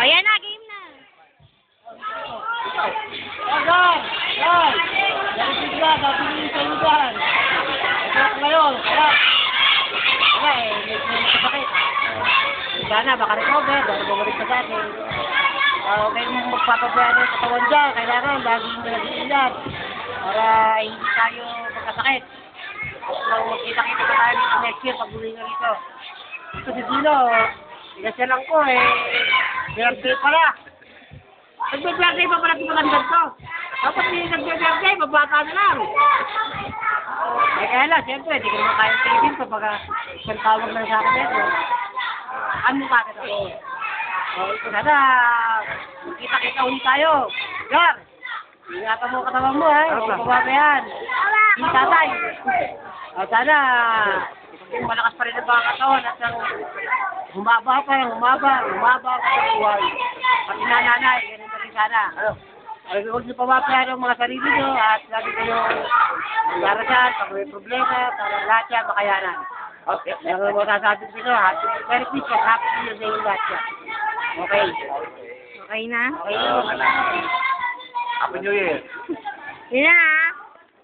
Ayan na, game na. Agar! Yan! Nalipid ka, dati sa lugar. Ito ngayon, kaya. Wala eh, medyo sakit. Sana, baka recover, baka bumalik sa dati. Okay mong magpapabayaan ng katawan dyan, kailangan laging nag-iingat para hindi tayo magkasakit. Nang magkita-kita pa tayo dito next year pag uwi na rito. Ito si Dino, pinasyalan ko eh, birthday pala. Nagbe-birthday pa pala pinagandad ko. Tapos hindi nagbe-birthday, mabata na lang. Eh kaya lang, siyempre, hindi ko naman kaya saving ko pagka isang tawag lang sa akin dito. Ano ka kita ko? Sana, kita-kita ulit tayo. Gar! Ingatan mo katawan mo, ha? Huwag pababayaan. Hindi tatay. Sana, malakas pa rin ang mga katawan at humaba pa, humaba ang buhay. Pati nanay, ganun pa rin sana. Huwag niyo pababayaan ang mga sarili niyo at lagi kayo magdarasal pag may problema para lahat yan makayanan. Okay. Ang masasabi ko sa'yo, Merry Christmas, Happy New Year sa inyo lahat yan. Okay. Okay na? Okay na. Happy New Year. Yun na.